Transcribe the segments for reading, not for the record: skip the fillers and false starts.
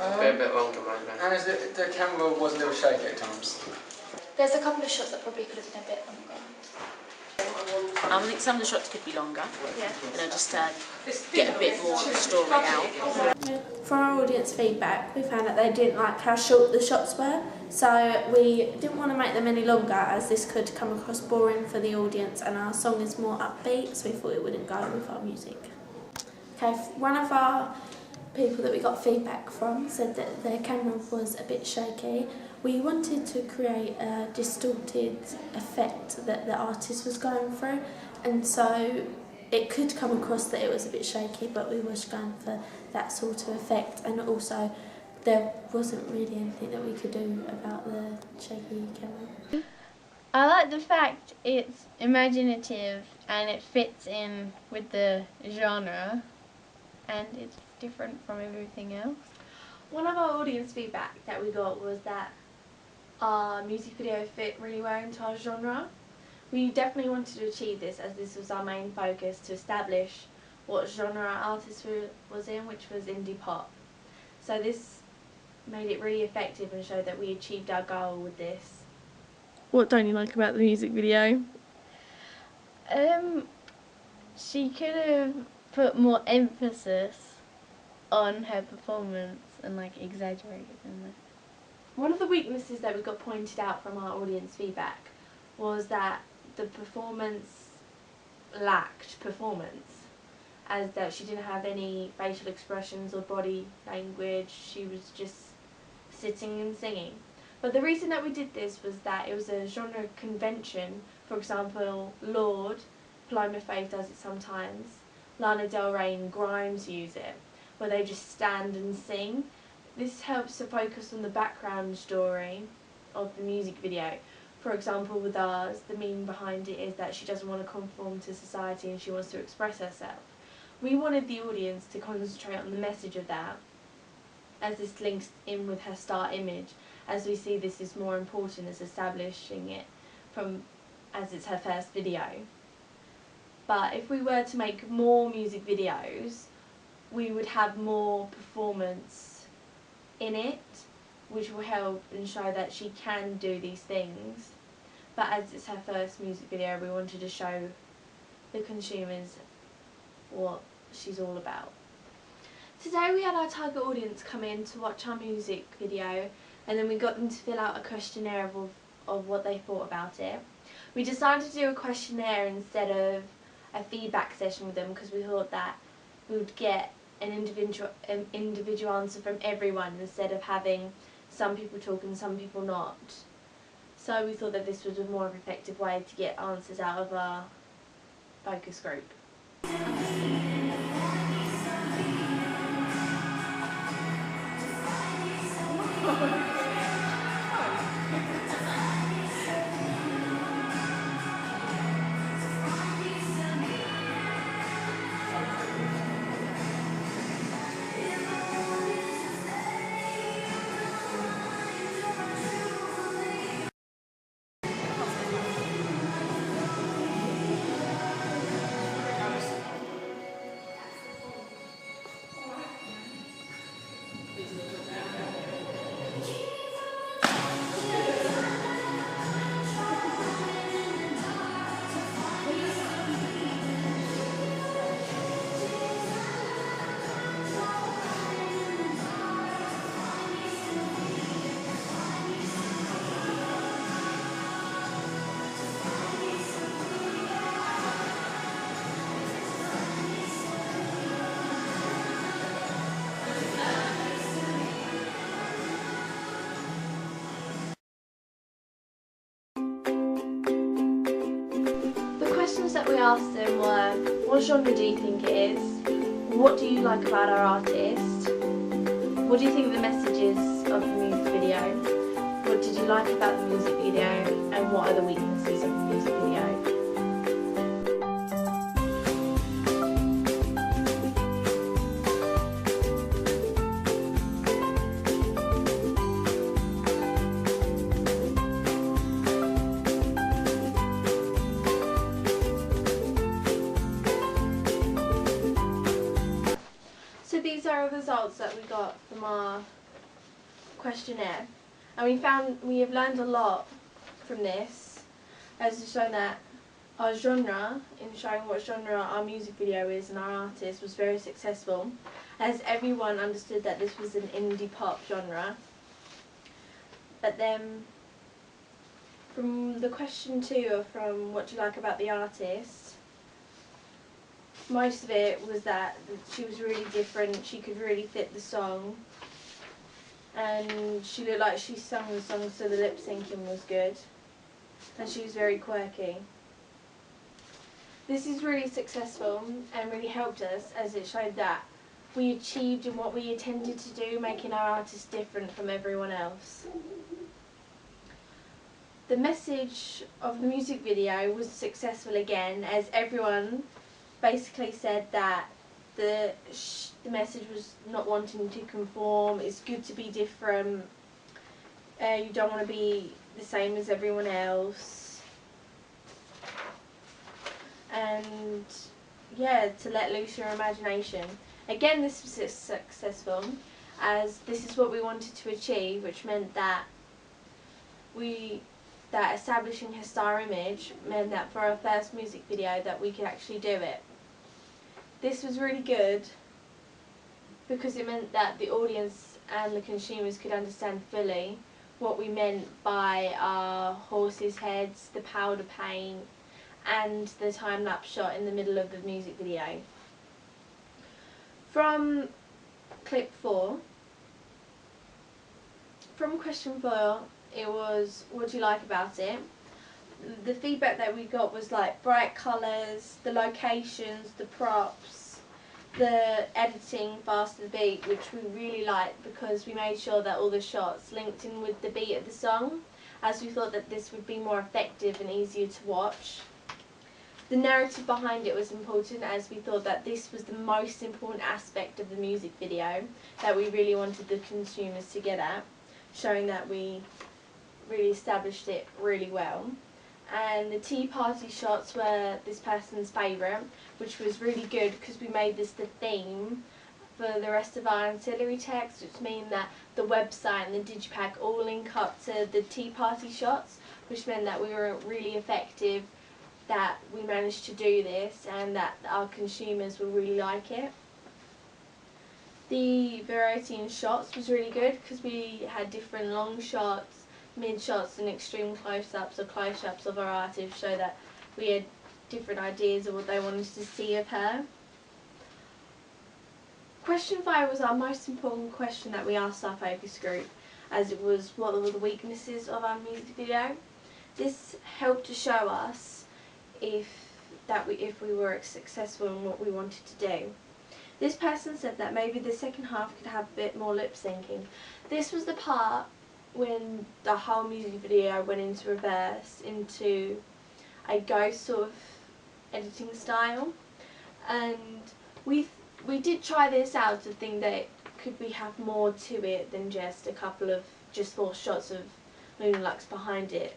A bit longer maybe. And the camera was a little shaky at times. There's a couple of shots that probably could have been a bit longer. I think some of the shots could be longer, Yeah. just to get a bit more of the story out. From our audience feedback, we found that they didn't like how short the shots were, so we didn't want to make them any longer as this could come across boring for the audience, and our song is more upbeat, so we thought it wouldn't go with our music. Okay, one of our people that we got feedback from said that their camera was a bit shaky. We wanted to create a distorted effect that the artist was going through, and so it could come across that it was a bit shaky, but we was going for that sort of effect, and also there wasn't really anything that we could do about the shaky camera. I like the fact it's imaginative and it fits in with the genre and it's different from everything else. One of our audience feedback that we got was that our music video fit really well into our genre. We definitely wanted to achieve this as this was our main focus, to establish what genre our artist was in, which was indie pop. So this made it really effective and showed that we achieved our goal with this. What don't you like about the music video? She could have put more emphasis on her performance and like exaggerated in it. One of the weaknesses that we got pointed out from our audience feedback was that the performance lacked performance, as that she didn't have any facial expressions or body language. She was just sitting and singing. But the reason that we did this was that it was a genre convention. For example, Lorde, Paloma Faith does it sometimes, Lana Del Rey and Grimes use it, where they just stand and sing. This helps to focus on the background story of the music video. For example, with ours, the meaning behind it is that she doesn't want to conform to society and she wants to express herself. We wanted the audience to concentrate on the message of that, as this links in with her star image, as we see this is more important as establishing it as it's her first video. But if we were to make more music videos, we would have more performance in it, which will help and show that she can do these things. But as it's her first music video, we wanted to show the consumers what she's all about. Today we had our target audience come in to watch our music video, and then we got them to fill out a questionnaire of what they thought about it. We decided to do a questionnaire instead of a feedback session with them because we thought that we would get an individual answer from everyone instead of having some people talk and some people not. So we thought that this was a more effective way to get answers out of our focus group. That we asked them were, what genre do you think it is? What do you like about our artist? What do you think the message is of the music video? What did you like about the music video? And what are the weaknesses of the music video? These are the results that we got from our questionnaire, and we have learned a lot from this, as to show that our genre, in showing what genre our music video is and our artist, was very successful, as everyone understood that this was an indie pop genre. But then, from the question 2, or from what do you like about the artist, most of it was that she was really different, she could really fit the song, and she looked like she sung the song, so the lip syncing was good, and she was very quirky. This is really successful and really helped us, as it showed that we achieved in what we intended to do, making our artist different from everyone else. The message of the music video was successful again, as everyone basically said that the message was not wanting to conform, it's good to be different, you don't want to be the same as everyone else, and yeah, to let loose your imagination. Again, this was successful, as this is what we wanted to achieve, which meant that establishing her star image meant that for our first music video that we could actually do it. This was really good because it meant that the audience and the consumers could understand fully what we meant by our horses' heads, the powder paint, and the time-lapse shot in the middle of the music video. From clip 4, from question 4, it was, what do you like about it? The feedback that we got was like bright colours, the locations, the props, the editing faster the beat, which we really liked because we made sure that all the shots linked in with the beat of the song, as we thought that this would be more effective and easier to watch. The narrative behind it was important, as we thought that this was the most important aspect of the music video that we really wanted the consumers to get at, showing that we really established it really well. And the tea party shots were this person's favourite, which was really good because we made this the theme for the rest of our ancillary text, which means that the website and the digipack all link up to the tea party shots, which meant that we were really effective, that we managed to do this and that our consumers will really like it. The variety in shots was really good because we had different long shots, mid shots and extreme close-ups or close-ups of our artist, so that we had different ideas of what they wanted to see of her. Question 5 was our most important question that we asked our focus group, as it was what were the weaknesses of our music video. This helped to show us if we were successful in what we wanted to do. This person said that maybe the second half could have a bit more lip syncing. This was the part when the whole music video went into reverse, into a ghost sort of editing style, and we did try this out to think that could we have more to it than just a couple of just 4 shots of Luna Lux behind it.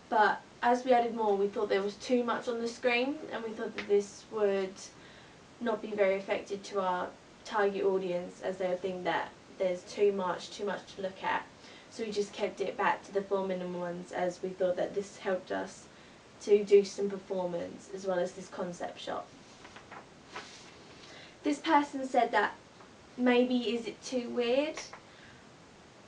But as we added more, we thought there was too much on the screen, and we thought that this would not be very effective to our target audience, as they would think that there's too much to look at. So we just kept it back to the 4 minimum ones, as we thought that this helped us to do some performance as well as this concept shot. This person said that maybe is it too weird,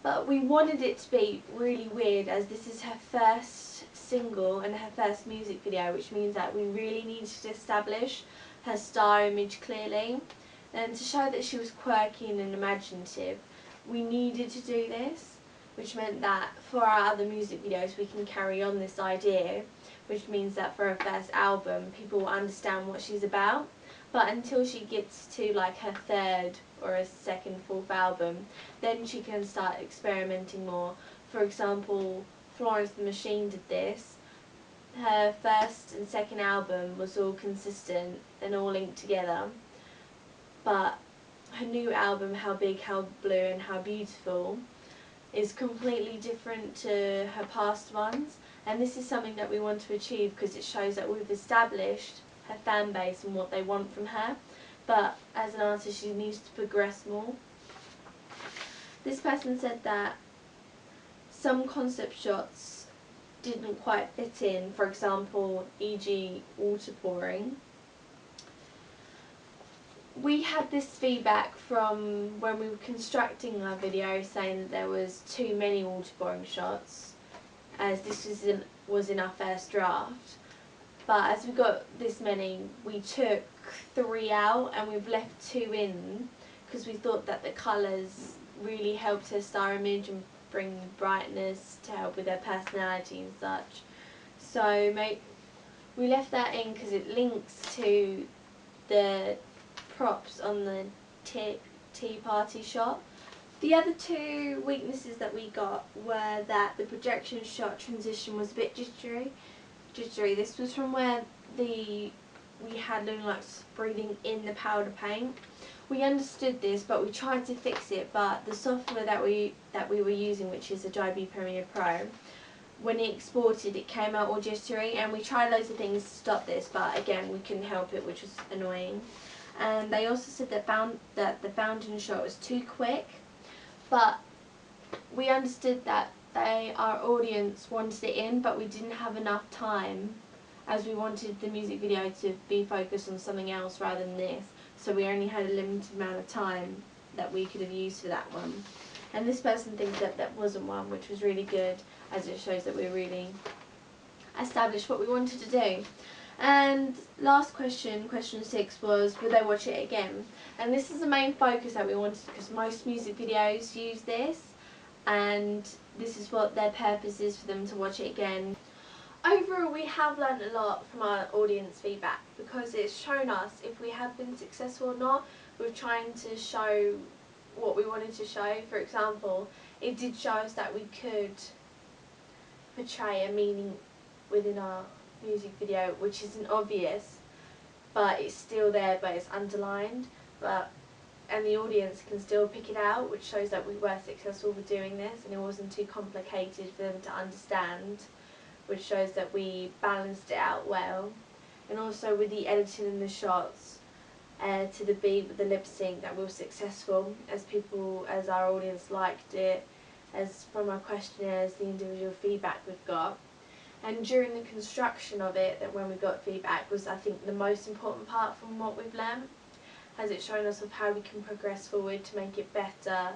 but we wanted it to be really weird, as this is her first single and her first music video, which means that we really needed to establish her star image clearly, and to show that she was quirky and imaginative, we needed to do this, which meant that for our other music videos we can carry on this idea, which means that for her first album people will understand what she's about. But until she gets to like her 3rd or a 2nd, 4th album, then she can start experimenting more. For example, Florence the Machine did this. Her 1st and 2nd album was all consistent and all linked together, but her new album, How Big, How Blue and How Beautiful, is completely different to her past ones, and this is something that we want to achieve because it shows that we've established her fan base and what they want from her, but as an artist she needs to progress more. This person said that some concept shots didn't quite fit in, for example, e.g. water pouring. We had this feedback from when we were constructing our video, saying that there was too many water pouring shots, as this was in our first draft. But as we got this many, we took 3 out and we've left 2 in, because we thought that the colours really helped her star image and bring brightness to help with her personality and such. So we left that in because it links to the props on the tea party shot. The other 2 weaknesses that we got were that the projection shot transition was a bit jittery. This was from where we had Lunalax breathing in the powder paint. We understood this, but we tried to fix it, but the software that we were using, which is Adobe Premiere Pro, when it exported it came out all jittery, and we tried loads of things to stop this, but again we couldn't help it, which was annoying. And they also said that the fountain shot was too quick, but we understood that our audience wanted it in, but we didn't have enough time, as we wanted the music video to be focused on something else rather than this. So we only had a limited amount of time that we could have used for that one. And this person thinks that that wasn't one, which was really good, as it shows that we really established what we wanted to do. And last question, question 6, was would they watch it again? And this is the main focus that we wanted, because most music videos use this, and this is what their purpose is, for them to watch it again. Overall, we have learned a lot from our audience feedback, because it's shown us if we have been successful or not with trying to show what we wanted to show. For example, it did show us that we could portray a meaning within our music video, which isn't obvious, but it's still there, but it's underlined, and the audience can still pick it out, which shows that we were successful with doing this, and it wasn't too complicated for them to understand, which shows that we balanced it out well. And also with the editing and the shots to the beat with the lip sync, that we were successful, as our audience liked it, as from our questionnaires, the individual feedback we've got. And during the construction of it, that when we got feedback, was I think the most important part from what we've learned, as it's shown us of how we can progress forward to make it better,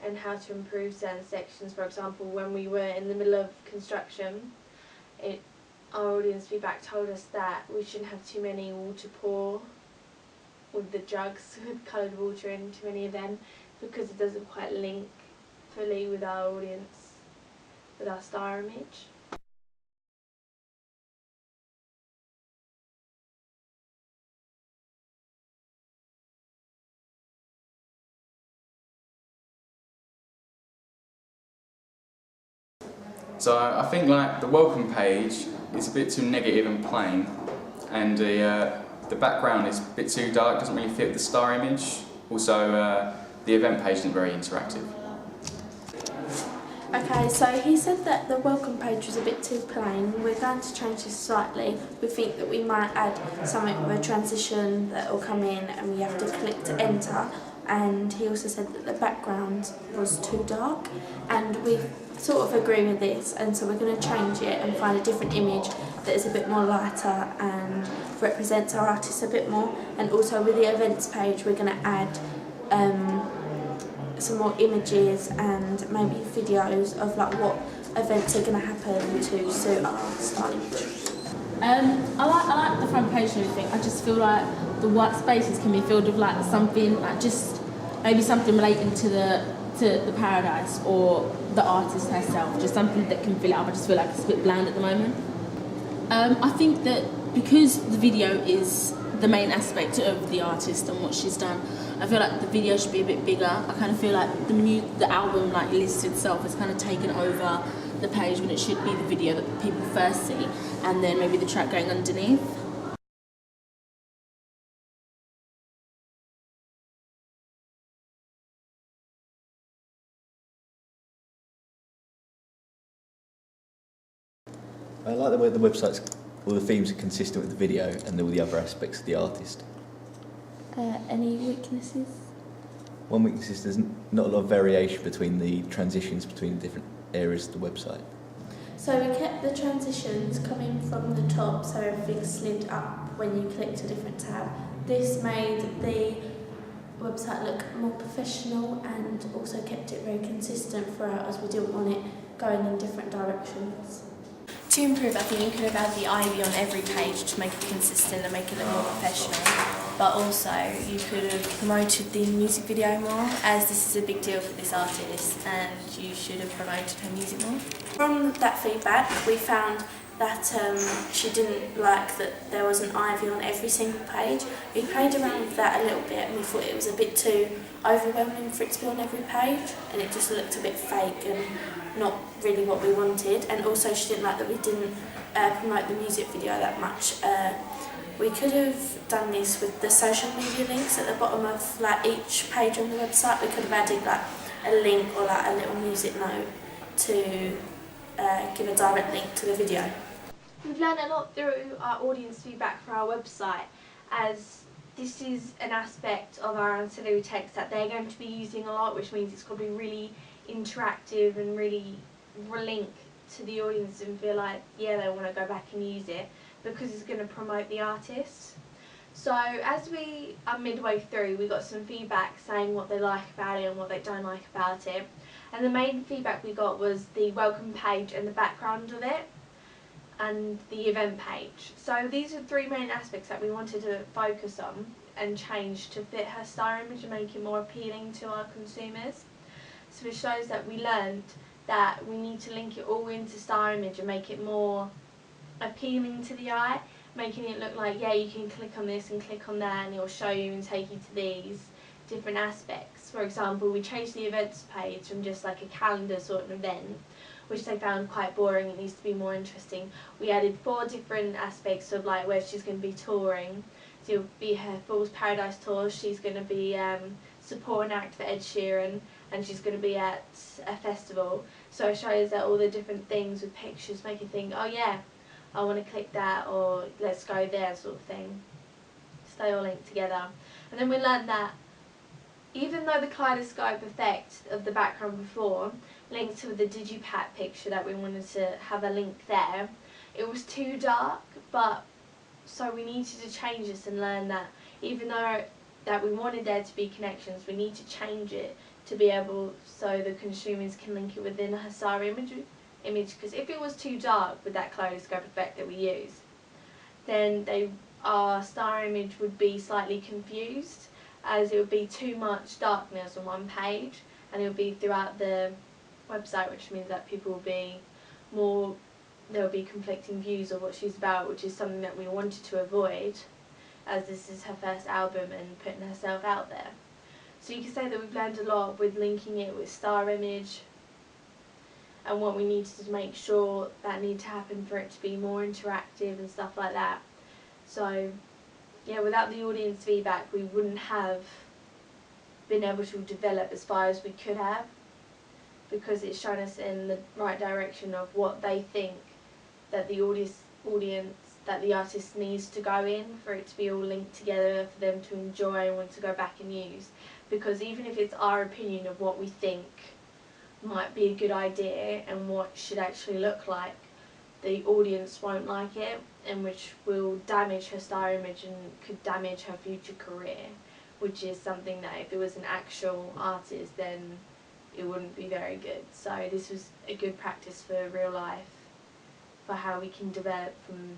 and how to improve certain sections. For example, when we were in the middle of construction, our audience feedback told us that we shouldn't have too many water pour with the jugs with coloured water in, too many of them, because it doesn't quite link fully with our audience, with our star image. So I think like the welcome page is a bit too negative and plain, and the background is a bit too dark, doesn't really fit the star image. Also, the event page isn't very interactive. Okay, so he said that the welcome page was a bit too plain. We're going to change this slightly. We think that we might add something with a transition that will come in and we have to click to enter. And he also said that the background was too dark, and we sort of agree with this, and so we're going to change it and find a different image that is a bit more lighter and represents our artists a bit more. And also with the events page we're going to add some more images and maybe videos of like what events are going to happen to suit our style image. I like the front page and everything. I just feel like the white spaces can be filled with like something, like just maybe something relating to the paradise or the artist herself, just something that can fill it up. I just feel like it's a bit bland at the moment. I think that because the video is the main aspect of the artist and what she's done, I feel like the video should be a bit bigger. I kind of feel like the album like list itself has kind of taken over the page when it should be the video that people first see, and then maybe the track going underneath. I like the way the website's, all the themes are consistent with the video and all the other aspects of the artist. Any weaknesses? One weakness is there's not a lot of variation between the transitions between different areas of the website. So we kept the transitions coming from the top, so everything slid up when you clicked a different tab. This made the website look more professional and also kept it very consistent throughout, as we didn't want it going in different directions. To improve, I think you could have had the ivy on every page to make it consistent and make it look more professional. But also, you could have promoted the music video more, as this is a big deal for this artist, and you should have promoted her music more. From that feedback, we found that she didn't like that there was an ivy on every single page. We played around with that a little bit and we thought it was a bit too overwhelming for it to be on every page, and it just looked a bit fake and not really what we wanted. And also she didn't like that we didn't promote the music video that much. We could have done this with the social media links at the bottom of like each page on the website. We could have added like a link or like a little music note to give a direct link to the video. We've learned a lot through our audience feedback for our website, as this is an aspect of our ancillary text that they're going to be using a lot, which means it's got to be really interactive and really relink to the audience and feel like, yeah, they want to go back and use it, because it's going to promote the artist. So as we are midway through, we got some feedback saying what they like about it and what they don't like about it. And the main feedback we got was the welcome page and the background of it, and the event page. So these are three main aspects that we wanted to focus on and change to fit her star image and make it more appealing to our consumers. So it shows that we learned that we need to link it all into star image and make it more appealing to the eye, making it look like, yeah, you can click on this and click on that and it will show you and take you to these different aspects. For example, we changed the events page from just like a calendar sort of event, which they found quite boring. It needs to be more interesting. We added 4 different aspects of like where she's going to be touring. So it'll be her Fool's Paradise tour. She's going to be supporting act for Ed Sheeran, and she's going to be at a festival. So it shows that all the different things with pictures make you think, oh yeah, I want to click that, or let's go there sort of thing. So they all link together. And then we learned that even though the kaleidoscope effect of the background before linked to the digipak picture that we wanted to have a link there, it was too dark, but so we needed to change this and learn that even though that we wanted there to be connections, we need to change it to be able so the consumers can link it within her star image, because if it was too dark with that kaleidoscope effect that we use, then our star image would be slightly confused, as it would be too much darkness on one page and it would be throughout the website, which means that people will be more, there will be conflicting views of what she's about, which is something that we wanted to avoid, as this is her first album and putting herself out there. So you can say that we've learned a lot with linking it with star image and what we needed to make sure that needed to happen for it to be more interactive and stuff like that. So yeah, without the audience feedback we wouldn't have been able to develop as far as we could have, because it's shown us in the right direction of what they think that the audience, that the artist needs to go in for it to be all linked together for them to enjoy and want to go back and use. Because even if it's our opinion of what we think might be a good idea and what should actually look like, the audience won't like it, and which will damage her star image and could damage her future career, which is something that if it was an actual artist then it wouldn't be very good. So this was a good practice for real life, for how we can develop from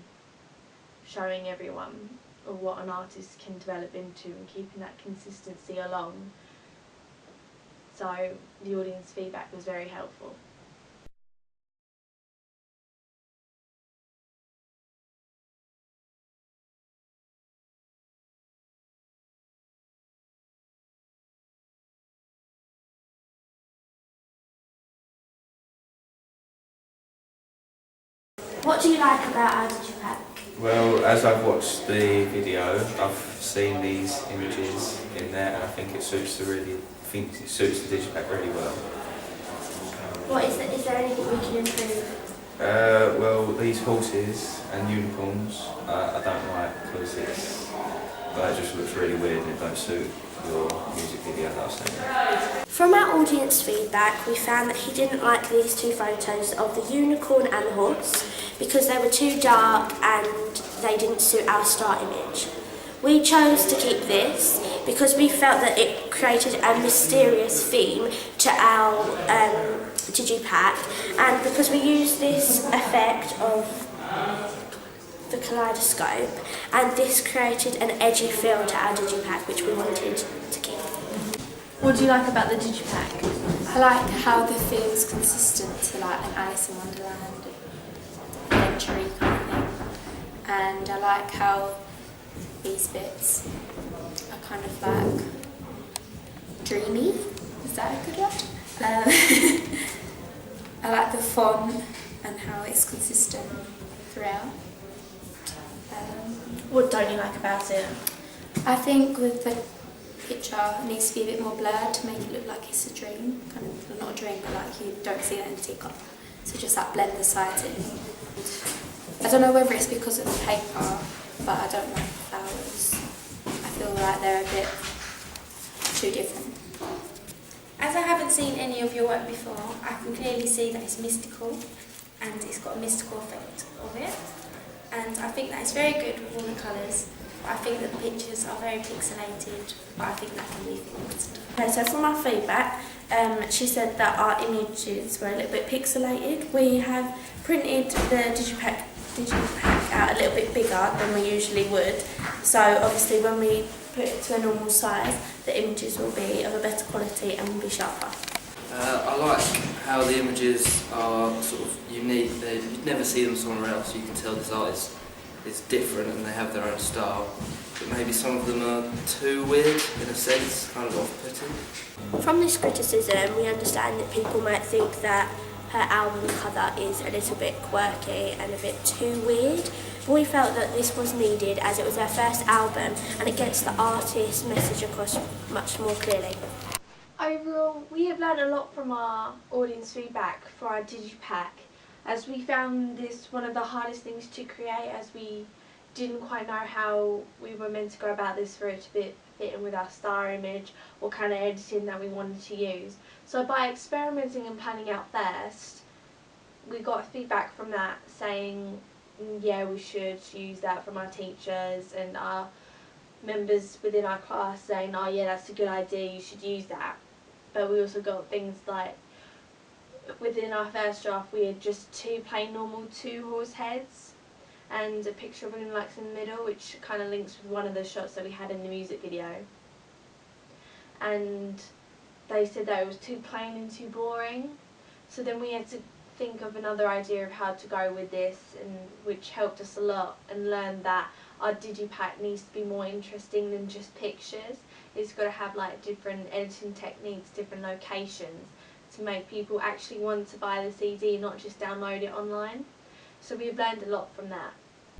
showing everyone or what an artist can develop into and keeping that consistency along. So the audience feedback was very helpful. What do you like about our digipak? Well, as I've watched the video, I've seen these images in there, and I think it suits the digipak really well. Is there anything we can improve? Well, these horses and unicorns I don't like, because but it just looks really weird and it don't suit your music video that I've sent you. From our audience feedback, we found that he didn't like these two photos of the unicorn and the horse because they were too dark and they didn't suit our star image. We chose to keep this because we felt that it created a mysterious theme to our digipack, and because we used this effect of the kaleidoscope, and this created an edgy feel to our digipack which we wanted to keep. What do you like about the digipack? I like how the theme's consistent to like an Alice in Wonderland adventure kind of thing, and I like how these bits are kind of like dreamy. Is that a good word? I like the font and how it's consistent throughout. What don't you like about it? I think with the picture it needs to be a bit more blurred to make it look like it's a dream. Kind of, well, not a dream, but like you don't see that in the teacup. So just like blend the sides in. I don't know whether it's because of the paper, but I don't like the flowers. I feel like they're a bit too different. As I haven't seen any of your work before, I can clearly see that it's mystical and it's got a mystical effect of it. And I think that it's very good with all the colours. I think that the pictures are very pixelated, but I think that can be fixed. Okay, so from our feedback, she said that our images were a little bit pixelated. We have printed the digipack out a little bit bigger than we usually would. So obviously when we put it to a normal size, the images will be of a better quality and will be sharper. I like how the images are sort of unique. You'd never see them somewhere else. You can tell this artist is different and they have their own style. But maybe some of them are too weird in a sense, kind of off-putting. From this criticism, we understand that people might think that her album cover is a little bit quirky and a bit too weird. But we felt that this was needed as it was her first album and it gets the artist's message across much more clearly. Overall, we have learned a lot from our audience feedback for our digipack, as we found this one of the hardest things to create, as we didn't quite know how we were meant to go about this for it to fit in with our star image, what kind of editing that we wanted to use. So by experimenting and planning out first, we got feedback from that saying, yeah, we should use that from our teachers, and our members within our class saying, oh yeah, that's a good idea, you should use that. But we also got things like, within our first draft we had just two plain normal two horse heads and a picture of Moonlight in the middle, which kind of links with one of the shots that we had in the music video. And they said that it was too plain and too boring. So then we had to think of another idea of how to go with this, and which helped us a lot, and learn that our digipack needs to be more interesting than just pictures. It's got to have like different editing techniques, different locations, to make people actually want to buy the CD, not just download it online. So we've learned a lot from that.